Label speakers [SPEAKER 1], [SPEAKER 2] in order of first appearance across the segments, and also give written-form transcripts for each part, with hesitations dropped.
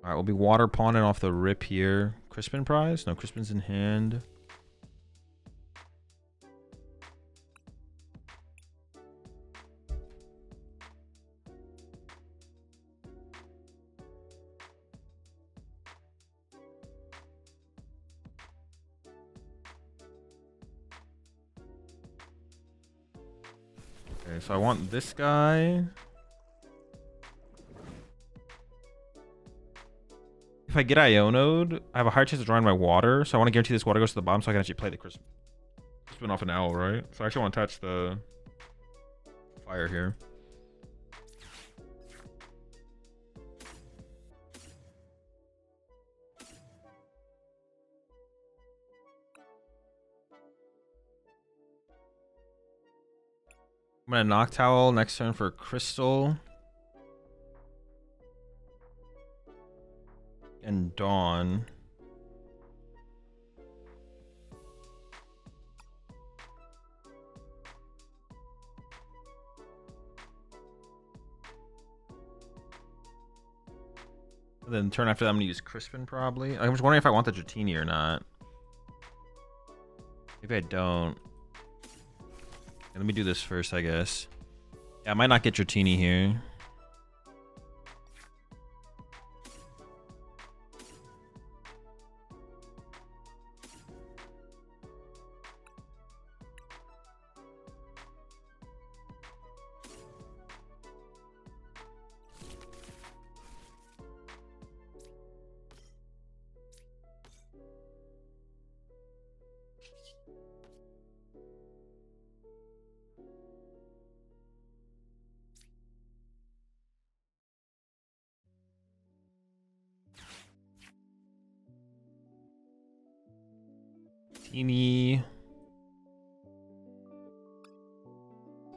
[SPEAKER 1] All right, we'll be water pawning off the rip here. Crispin prize? No, Crispin's in hand. Okay, so I want this guy. If I get Ionoed, I have a higher chance of drawing my water, so I want to guarantee this water goes to the bottom so I can actually play the Crispin off an owl, right? So I actually want to touch the fire here. I'm gonna Noctowl next turn for Crystal. And Dawn. And then turn after that, I'm gonna use Crispin probably. I'm just wondering if I want the Dratini or not. Maybe I don't. Let me do this first, I guess. Yeah, I might not get Dratini here.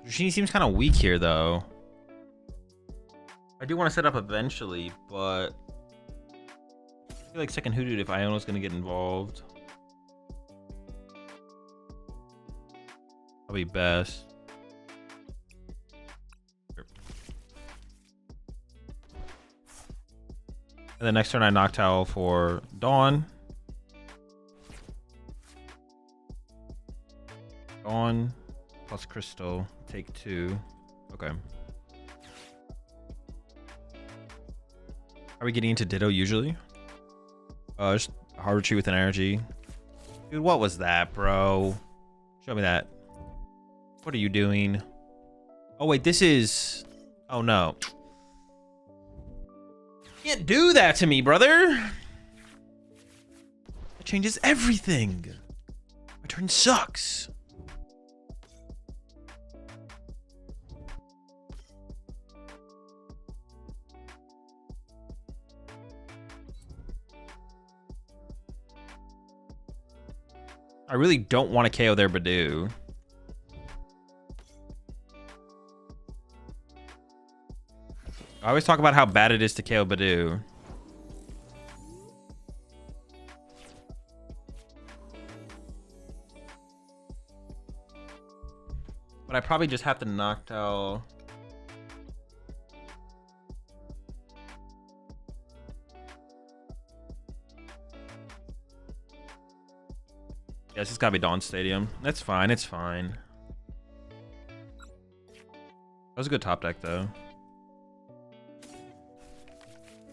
[SPEAKER 1] Dratini seems kind of weak here, though. I do want to set up eventually, but I feel like second Hoodoo if Iono's going to get involved. Probably best. And then next turn I Noctowl for Dawn. Dawn plus Crystal, take 2. Okay. Are we getting into Ditto usually? Just hard retreat with an energy. Dude, what was that, bro? Show me that. What are you doing? Oh, wait, this is... Oh, no. You can't do that to me, brother. That changes everything. My turn sucks. I really don't want to KO their Badoo. I always talk about how bad it is to KO Badoo. But I probably just have to Noctowl. Yeah, it's just gotta be Dawn Stadium. That's fine, it's fine. That was a good top deck, though.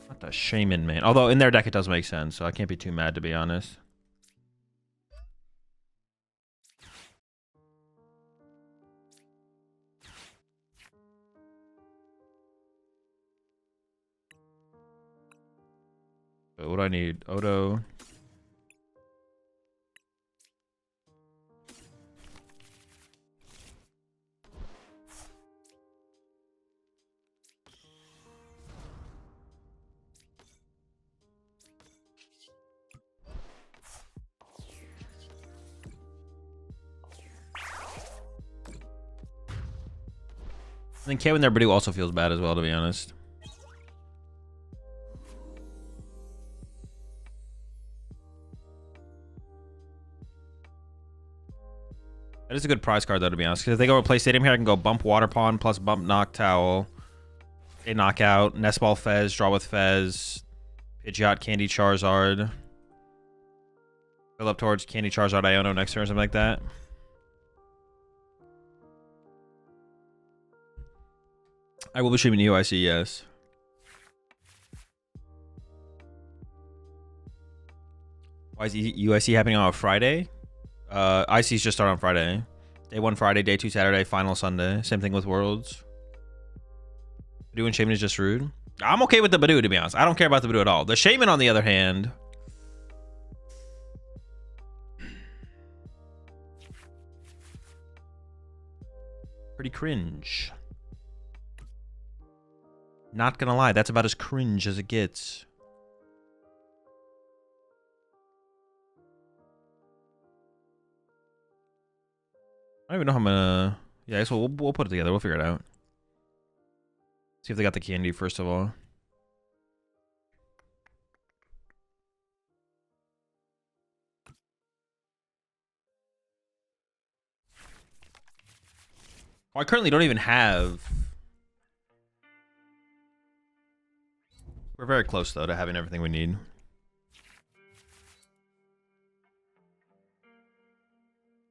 [SPEAKER 1] Not the Shaman, man. Although in their deck it does make sense, so I can't be too mad, to be honest. So what do I need? Odo. I think KOing their Badoo also feels bad as well, to be honest. That is a good prize card, though, to be honest. Because if they go play Stadium here, I can go bump Water Pawn plus bump Noctowl. A knockout, Nest Ball Fez, draw with Fez, Pidgeot, Candy, Charizard. Fill up towards Candy, Charizard, Iono next turn or something like that. I will be streaming UIC, yes. Why is UIC happening on a Friday? IC's just start on Friday. Day 1 Friday, day 2 Saturday, final Sunday. Same thing with Worlds. Badoo and Shaman is just rude. I'm okay with the Badoo, to be honest. I don't care about the Badoo at all. The Shaman, on the other hand... pretty cringe. Not gonna lie, that's about as cringe as it gets. I don't even know how I'm gonna... Yeah, I guess we'll put it together. We'll figure it out. See if they got the candy, first of all. Well, I currently don't even have... We're very close, though, to having everything we need.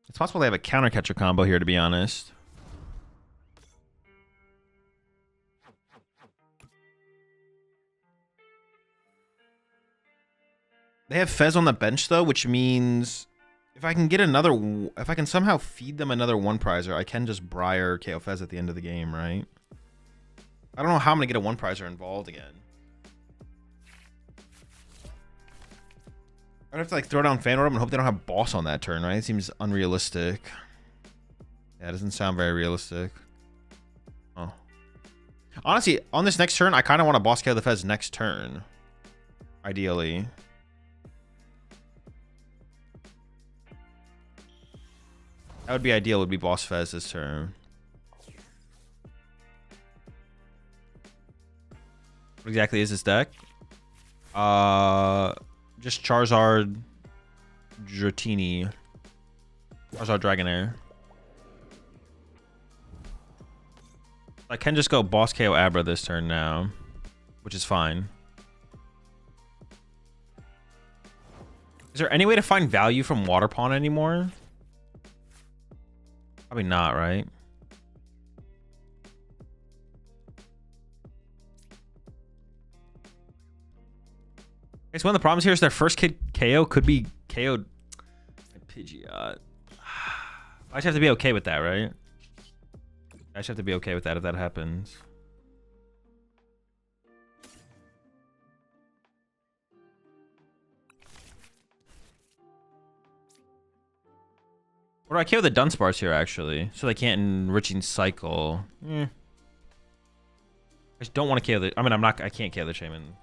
[SPEAKER 1] It's possible they have a counter catcher combo here, to be honest. They have Fez on the bench, though, which means if I can get another... If I can somehow feed them another one prizer, I can just Briar KO Fez at the end of the game, right? I don't know how I'm going to get a one prizer involved again. I'd have to like throw down Fan Orb and hope they don't have boss on that turn, right? It seems unrealistic. Yeah, it doesn't sound very realistic. Oh. Honestly, on this next turn, I kind of want to boss KO the Fez next turn. Ideally. That would be ideal, would be boss Fez this turn. What exactly is this deck? Just Charizard, Dratini, Charizard Dragonair. I can just go boss KO Abra this turn now, which is fine. Is there any way to find value from Water Pawn anymore? Probably not, right? Okay, so one of the problems here is their first kid KO could be KO'd by Pidgeot. I just have to be okay with that, right? I just have to be okay with that if that happens. Or do I KO the Dunsparce here, actually? So they can't Enriching Cycle. I just don't want to KO the... I mean, I can't KO the Shaman.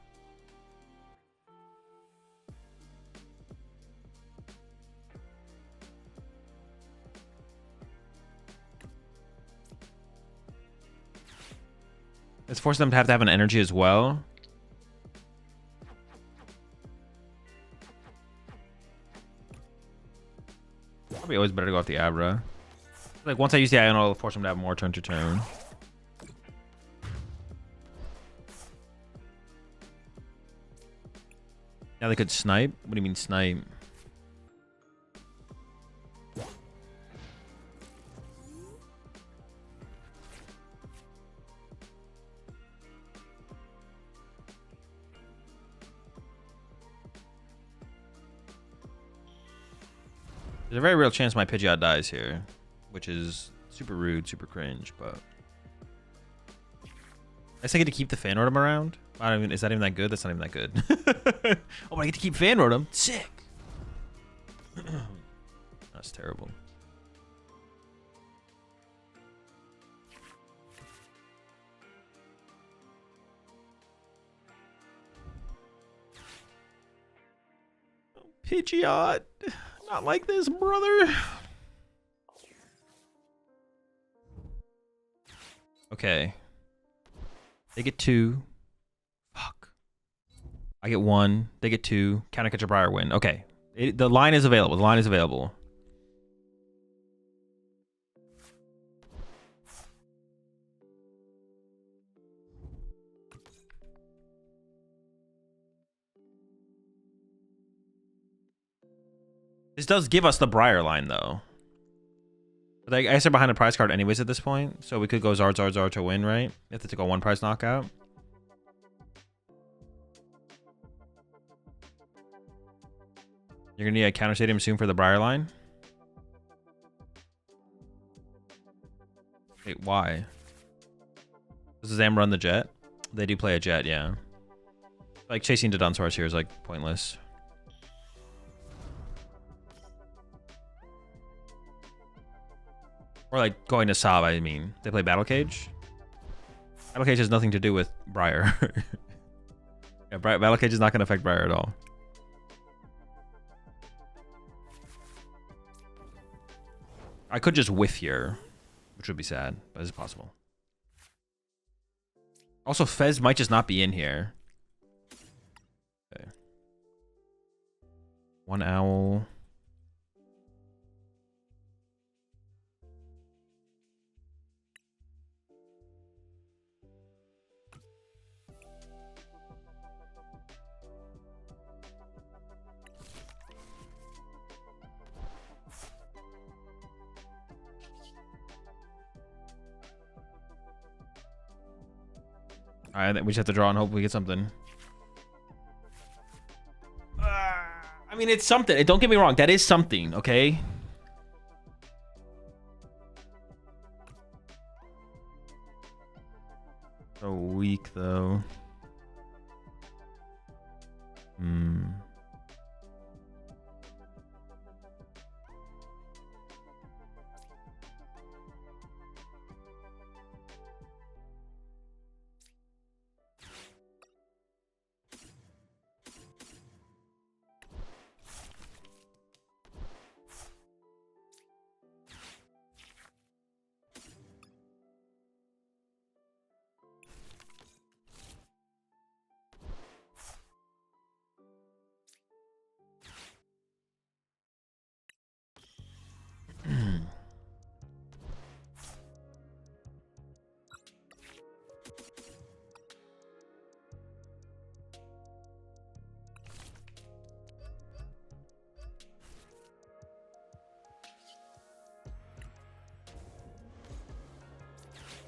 [SPEAKER 1] It's forcing them to have an energy as well. Probably always better to go off the Abra. Like once I use the Ion, I'll force them to have more turn to turn. Now they could snipe? What do you mean snipe? There's a very real chance my Pidgeot dies here, which is super rude, super cringe, but... I guess I get to keep the Fan Rotom around? I don't even, is that even that good? That's not even that good. Oh, but I get to keep Fan Rotom? Sick! That's terrible. Pidgeot! Not like this, brother. Okay. They get 2. Fuck. I get 1. They get 2. Counter catch a Briar win. Okay. The line is available. The line is available. This does give us the Briar line, though. But I guess they're behind a prize card anyways at this point. So we could go Zard, Zard, Zard to win, right? If it's like a one prize knockout. You're going to need a counter stadium soon for the Briar line. Wait, why? Does Zam run the jet? They do play a jet, yeah. Like, chasing the Dunsparce here is, like, pointless. Or, like, going to Sob, I mean. They play Battle Cage? Battle Cage has nothing to do with Briar. Yeah, Battle Cage is not going to affect Briar at all. I could just whiff here, which would be sad, but it's possible. Also, Fez might just not be in here. Okay. One owl. Alright, we just have to draw and hope we get something. I mean, it's something. Don't get me wrong. That is something, okay? So weak, though.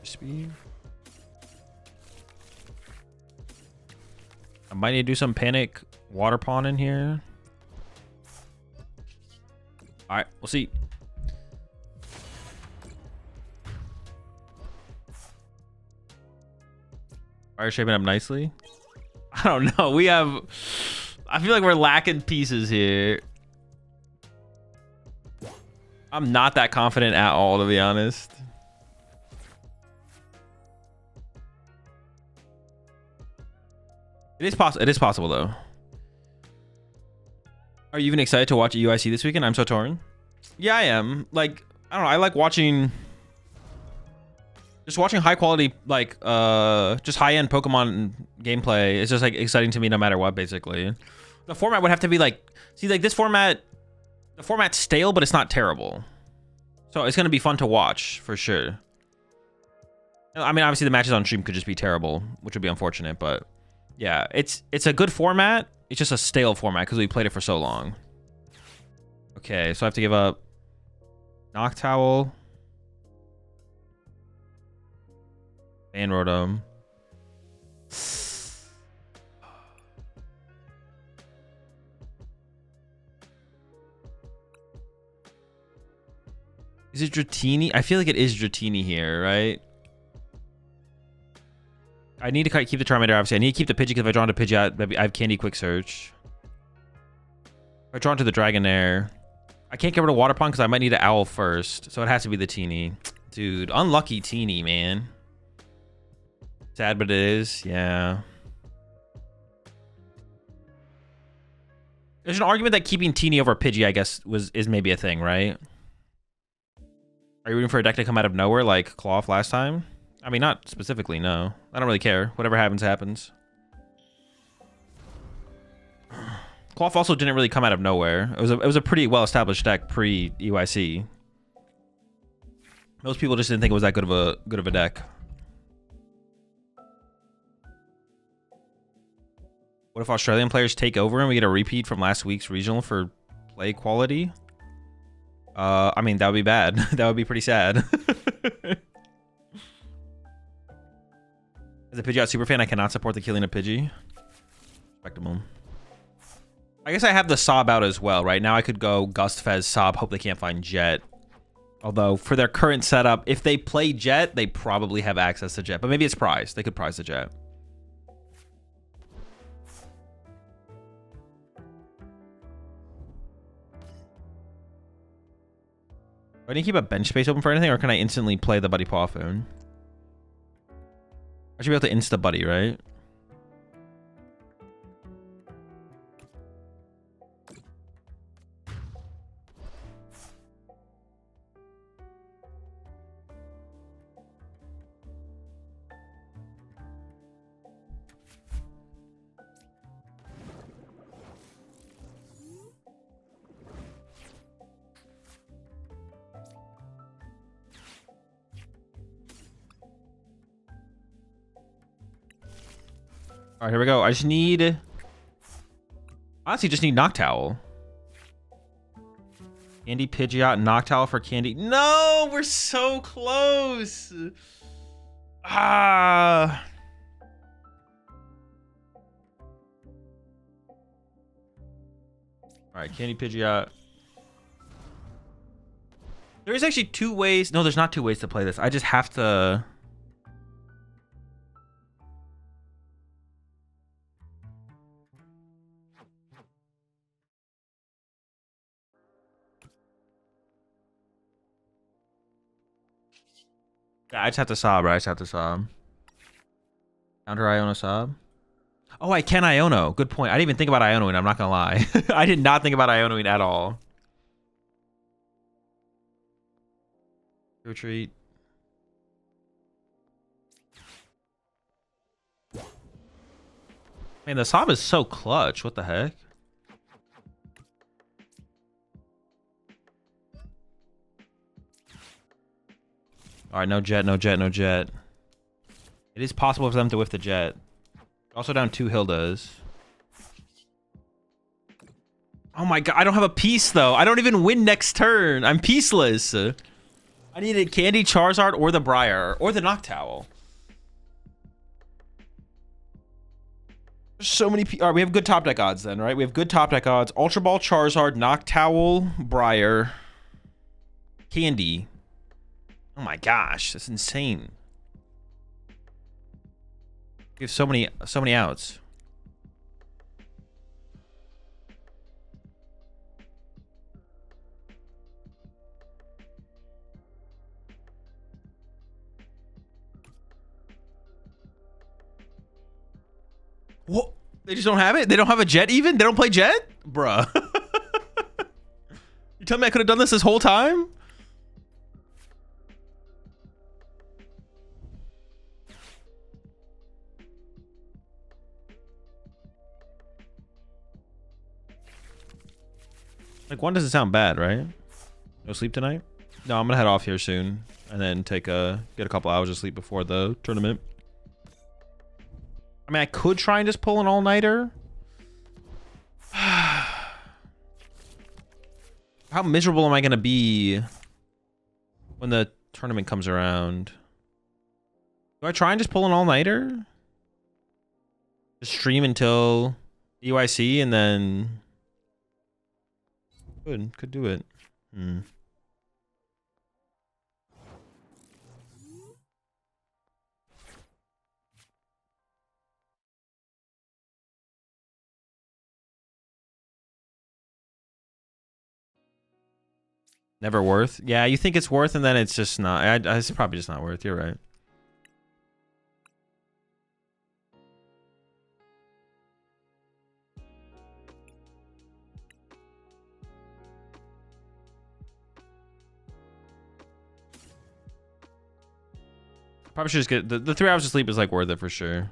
[SPEAKER 1] Speed. I might need to do some panic water pawn in here. All right, we'll see. Fire shaping up nicely. I don't know. We have. I feel like we're lacking pieces here. I'm not that confident at all, to be honest. It is possible though. Are you even excited to watch UIC this weekend? I'm so torn. Yeah, I am. Like, I don't know. I like watching, just watching high quality, like, just high end Pokemon gameplay. It's just like exciting to me no matter what. Basically, the format would have to be like, see, like this format, the format's stale, but it's not terrible. So it's gonna be fun to watch for sure. I mean, obviously the matches on stream could just be terrible, which would be unfortunate, but. Yeah, it's a good format. It's just a stale format because we played it for so long. Okay, so I have to give up Noctowl, and Rotom. Is it Dratini? I feel like it is Dratini here, right? I need to keep the Charmander, obviously. I need to keep the Pidgey because if I draw into Pidgeot, I have Candy Quick Search. If I draw into the Dragonair, I can't get rid of Water Pond because I might need an Owl first. So it has to be the Teeny. Dude, unlucky Teeny, man. Sad, but it is. Yeah. There's an argument that keeping Teeny over Pidgey, I guess, is maybe a thing, right? Are you rooting for a deck to come out of nowhere like Cloth last time? I mean, not specifically, no. I don't really care. Whatever happens, happens. Cloth also didn't really come out of nowhere. It was a pretty well-established deck pre-EYC. Most people just didn't think it was that good of a deck. What if Australian players take over and we get a repeat from last week's regional for play quality. I mean, that would be bad. That would be pretty sad. As a Pidgeot superfan, I cannot support the killing of Pidgey. Respectable. I guess I have the Sob out as well, right? Now I could go Gust, Fez, Sob, hope they can't find Jet. Although, for their current setup, if they play Jet, they probably have access to Jet. But maybe it's Prize. They could Prize the Jet. Do I need to keep a bench space open for anything, or can I instantly play the Buddy Pawfoon? I should be able to insta Buddy, right? All right, here we go. I just need... Honestly, just need Noctowl. Candy, Pidgeot, Noctowl for Candy. No, we're so close. Ah. All right, Candy, Pidgeot. There is actually 2 ways. No, there's not 2 ways to play this. I just have to... Yeah, I just have to Sob, right? I just have to Sob. Counter Iono Sob. Oh, I can Iono. Good point. I didn't even think about Ionoing. I'm not going to lie. I did not think about Ionoing at all. Retreat. Man, the Sob is so clutch. What the heck? All right, no Jet, no Jet, no Jet. It is possible for them to whiff the Jet. Also down 2 Hildas. Oh my god, I don't have a piece though. I don't even win next turn. I'm pieceless. I needed Candy, Charizard, or the Briar, or the Noctowl. There's so many. All right, we have good top deck odds then, right? We have good top deck odds. Ultra Ball, Charizard, Noctowl, Briar, Candy. Oh my gosh, that's insane. We have so many outs. What? They just don't have it? They don't have a Jet even? They don't play Jet? Bruh. You tell me I could have done this whole time? Like, 1 doesn't sound bad, right? No sleep tonight? No, I'm gonna head off here soon. And then get a couple hours of sleep before the tournament. I mean, I could try and just pull an all-nighter. How miserable am I gonna be when the tournament comes around? Do I try and just pull an all-nighter? Just stream until EYC and then... Could do it. Never worth? Yeah, you think it's worth and then it's just not. It's probably just not worth. You're right. Probably should just get the 3 hours of sleep is like worth it for sure.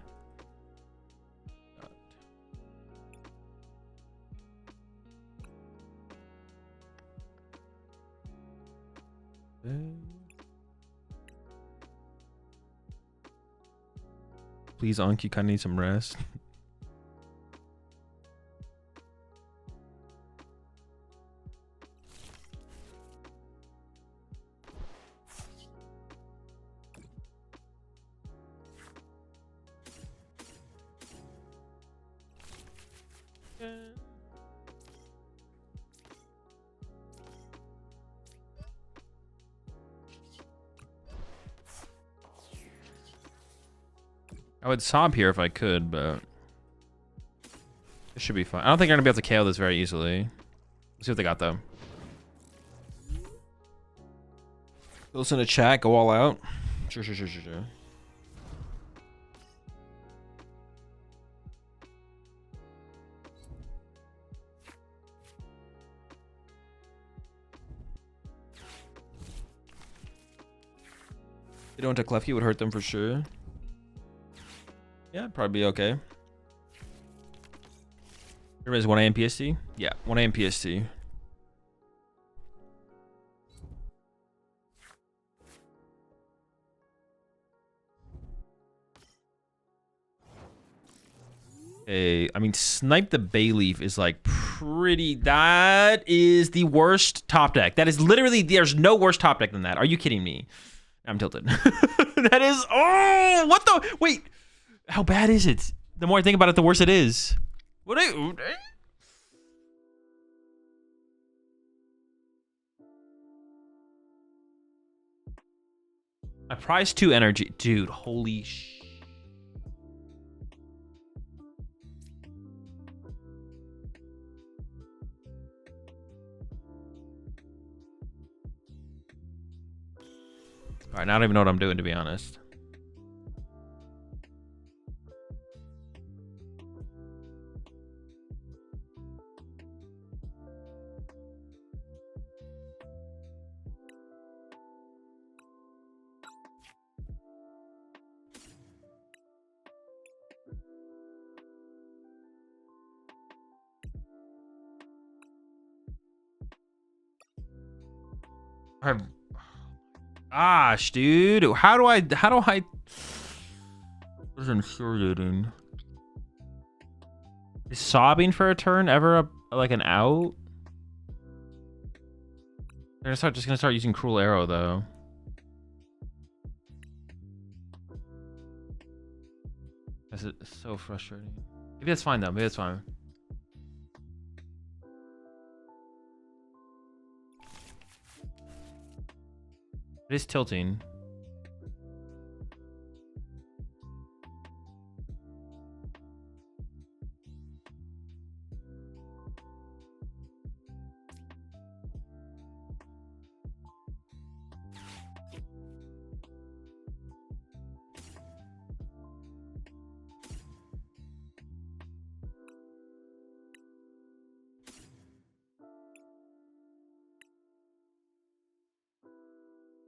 [SPEAKER 1] Please, Anki, kind of need some rest. I would sob here if I could, but it should be fine. I don't think I'm gonna be able to KO this very easily. Let's see what they got though. Listen to chat, go all out. Sure. They don't to Clefky would hurt them for sure. Yeah, probably be okay. There is 1 AM PST? Yeah, 1 AM PST. Hey, I mean, Snipe the Bayleaf is like pretty... That is the worst top deck. That is literally... There's no worse top deck than that. Are you kidding me? I'm tilted. That is... Oh, what the... Wait. How bad is it? The more I think about it, the worse it is. What I prize 2 energy. Dude, holy sh... All right, now I don't even know what I'm doing, to be honest. Gosh, dude. How do I what is infuriating? Is sobbing for a turn ever like an out? They're just gonna start using Cruel Arrow though. This is so frustrating. Maybe that's fine though, maybe that's fine. It is tilting.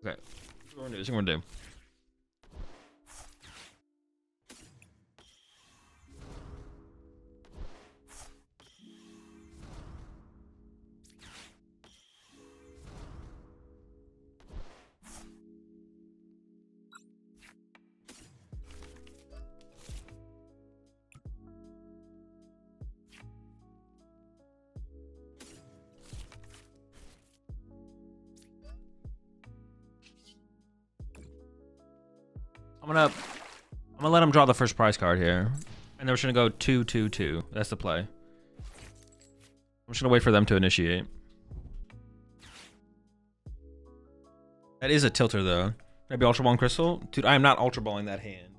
[SPEAKER 1] Okay, what we're gonna do. I'm gonna let him draw the first prize card here, and then we're just gonna go 2-2-2. That's the play. I'm just gonna wait for them to initiate. That is a tilter though. Maybe Ultra Ball and Crystal, dude. I am not Ultra Balling that hand.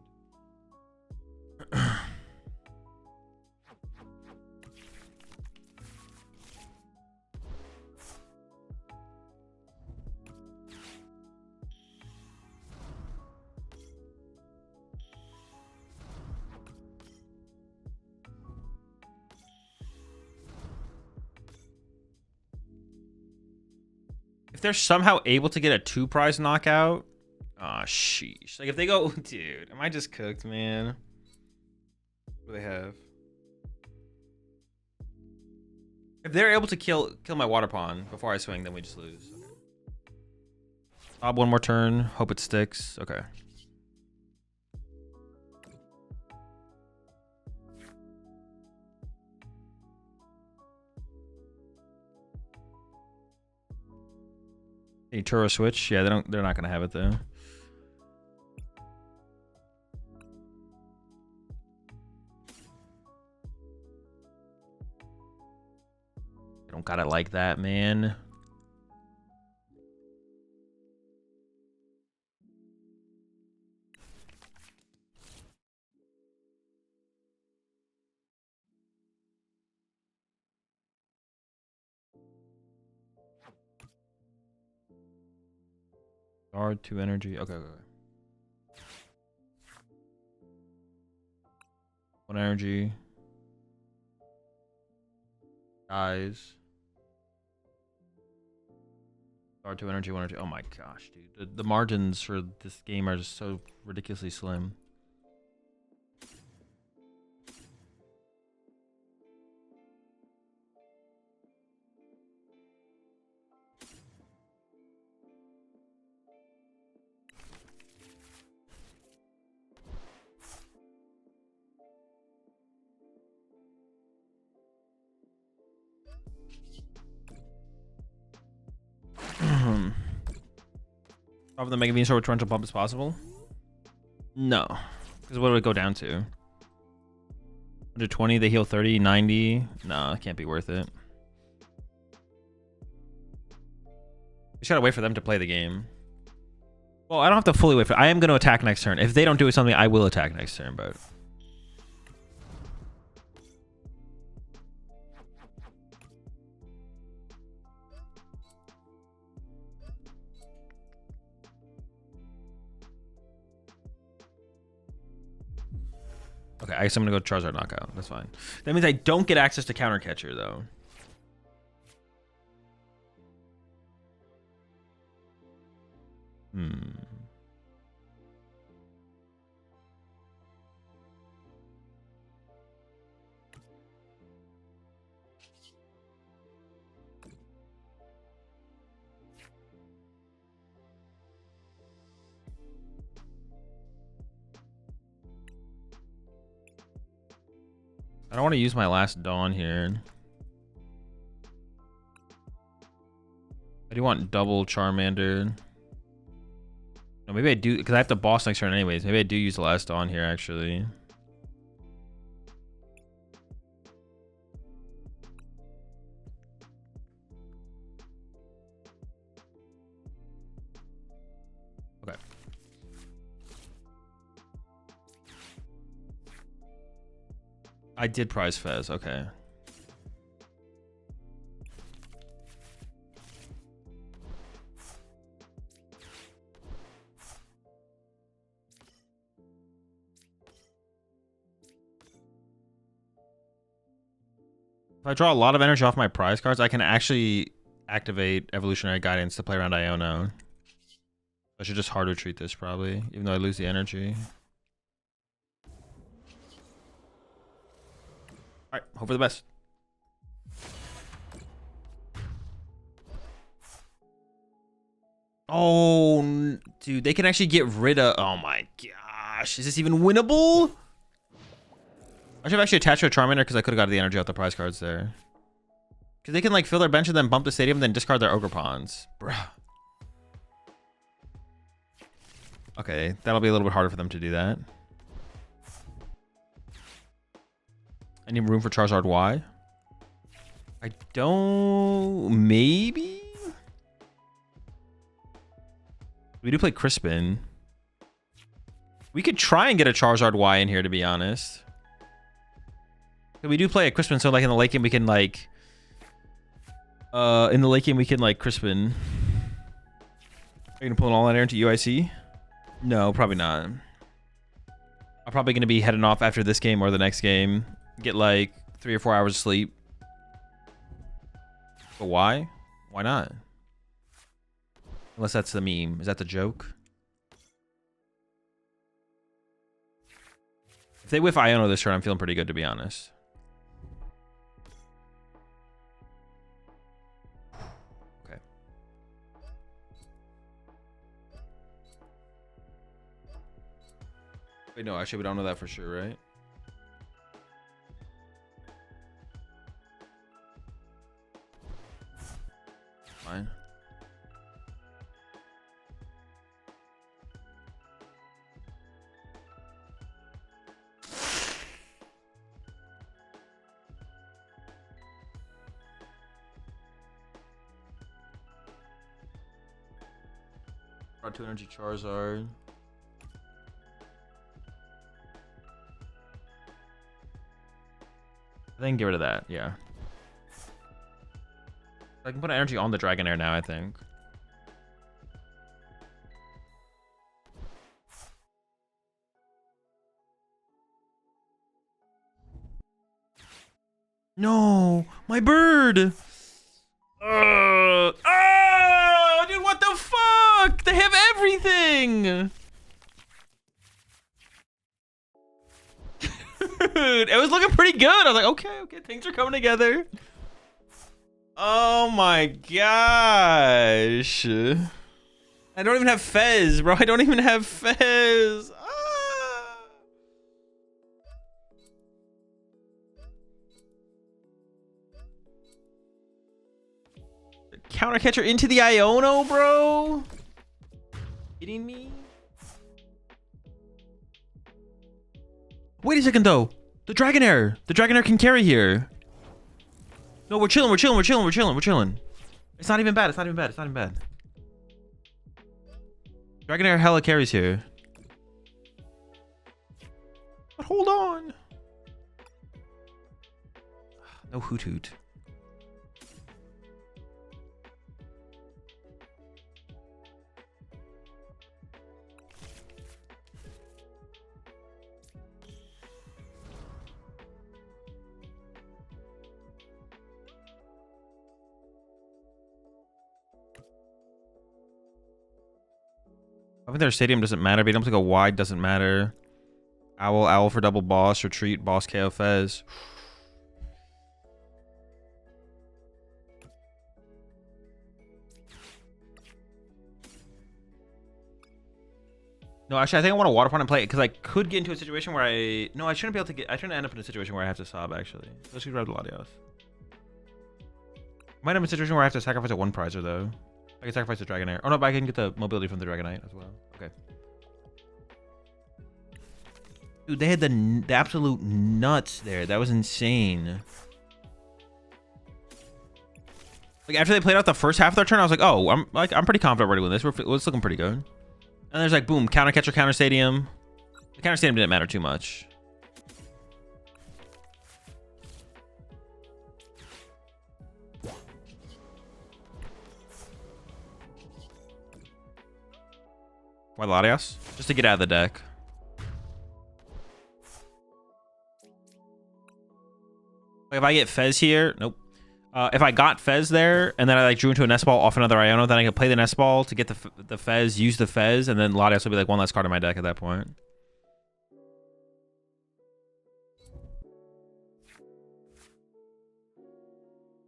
[SPEAKER 1] If they're somehow able to get a 2 prize knockout, ah, sheesh. Like if they go, dude, am I just cooked, man? What do they have? If they're able to kill my water pawn before I swing, then we just lose. Okay. Bob one more turn. Hope it sticks. Okay. Any Turo switch? Yeah, they're not gonna have it though. I don't got it like that, man. Guard 2 energy. Okay, okay. 1 energy. Dies. Guard 2 energy, 1 energy. Oh my gosh, dude. The margins for this game are just so ridiculously slim. Of the Mega Venusaur with torrential pump as possible? No. Because what would it go down to? 120, they heal 30, 90. No, it can't be worth it. We just gotta wait for them to play the game. Well, I don't have to fully wait for I am gonna attack next turn. If they don't do something, I will attack next turn, but okay, I guess I'm gonna go Charizard knockout. That's fine. That means I don't get access to counter catcher though. I don't want to use my last Dawn here. I do want double Charmander. No, maybe I do, because I have to boss next turn anyways. Maybe I do use the last Dawn here, actually. Okay. I did prize Fez, okay. If I draw a lot of energy off my prize cards, I can actually activate Evolutionary Guidance to play around Iono. I should just hard retreat this probably, even though I lose the energy. Alright, hope for the best. Oh, dude, they can actually get rid of... Oh my gosh, is this even winnable? I should have actually attached to a Charmander because I could have got the energy off the prize cards there. Because they can like fill their bench and then bump the stadium, then discard their Ogre Pawns. Bruh. Okay, that'll be a little bit harder for them to do that. I need room for Charizard Y. I don't... Maybe? We do play Crispin. We could try and get a Charizard Y in here, to be honest. We do play a Crispin, so like in the late game we can like... in the late game we can like Crispin. Are you gonna pull all that air into UIC? No, probably not. I'm probably gonna be heading off after this game or the next game. Get like 3 or 4 hours of sleep. But why? Why not? Unless that's the meme. Is that the joke? If they whiff Iono this turn, I'm feeling pretty good, to be honest. Okay. Wait, no, actually, we don't know that for sure, right? Fine. Brought 2 energy Charizard. I think get rid of that, yeah. I can put energy on the Dragonair now, I think. No, my bird. Oh, dude, what the fuck? They have everything. Dude, it was looking pretty good. I was like, okay, things are coming together. Oh my gosh. I don't even have Fez, bro. I don't even have Fez. Counter catcher into the Iono, bro. Kidding me? Wait a second though. The Dragonair can carry here. No, we're chilling. It's not even bad. Dragonair hella carries here. But hold on. No Hoot Hoot. I think their stadium doesn't matter. Being able to go wide doesn't matter. Owl for double boss. Retreat, boss KO Fez. No, actually, I think I want to water point and play it because I could get into a situation where I shouldn't be able to get. I shouldn't end up in a situation where I have to sob. Actually, let's just grab the Latios. Might have a situation where I have to sacrifice a 1-prizer though. I can sacrifice the Dragonair. Oh no, but I can get the mobility from the Dragonite as well. Okay. Dude, they had the absolute nuts there. That was insane. Like after they played out the first half of their turn, I was like, oh, I'm pretty confident we're doing this. It's looking pretty good. And there's like boom, counter catcher, counter stadium. The counter stadium didn't matter too much. Why Latios? Just to get out of the deck. Like if I get Fez here, nope. If I got Fez there and then I like drew into a Nest Ball off another Iono, then I could play the Nest Ball to get the Fez, use the Fez, and then Latios would be like one less card in my deck at that point.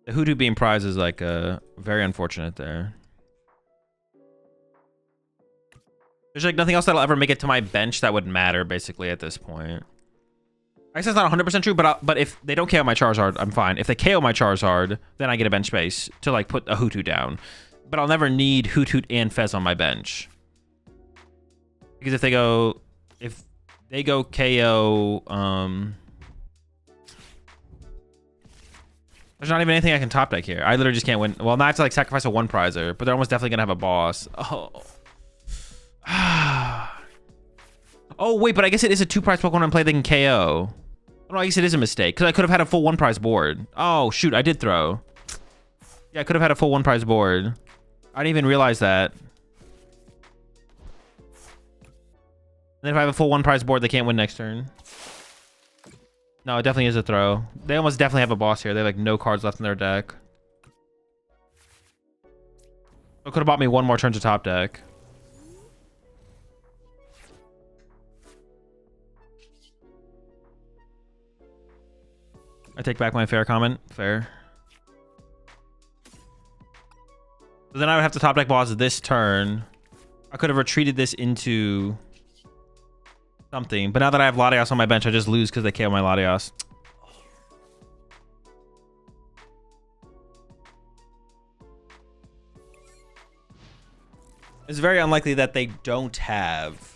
[SPEAKER 1] The Hoodoo being prized is like very unfortunate there. There's like nothing else that'll ever make it to my bench that would matter basically at this point. I guess that's not 100% true, but if they don't KO my Charizard, I'm fine. If they KO my Charizard, then I get a bench space to like put a Hoot Hoot down. But I'll never need Hoot Hoot and Fez on my bench. Because if they go KO, there's not even anything I can top deck here. I literally just can't win. Well, now I have to like sacrifice a 1-prizer, but they're almost definitely gonna have a boss. Oh. Oh wait, but I guess it is a 2-prize Pokemon in play they can KO. Oh, no, I guess it is a mistake because I could have had a full 1-prize board. Oh shoot, I did throw. Yeah, I could have had a full 1-prize board. I didn't even realize that. And then if I have a full 1-prize board, they can't win next turn. No, it definitely is a throw. They almost definitely have a boss here. They have like no cards left in their deck. It could have bought me 1 more turn to top deck. I take back my fair comment. Fair. So then I would have to top deck boss this turn. I could have retreated this into something. But now that I have Latios on my bench, I just lose because they KO my Latios. It's very unlikely that they don't have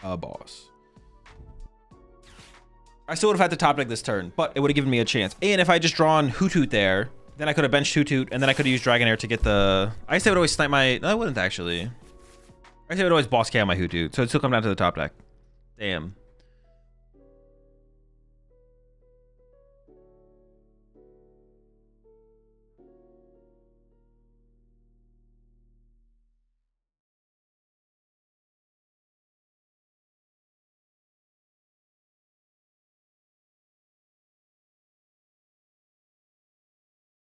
[SPEAKER 1] a boss. I still would have had to top deck this turn, but it would have given me a chance. And if I just drawn Hoot Hoot there, then I could have benched Hoot Hoot, and then I could have used Dragonair to get the... I guess they would always snipe my... No, I wouldn't actually. I would always boss K on my Hoot, dude. So it'd still come down to the top deck. Damn.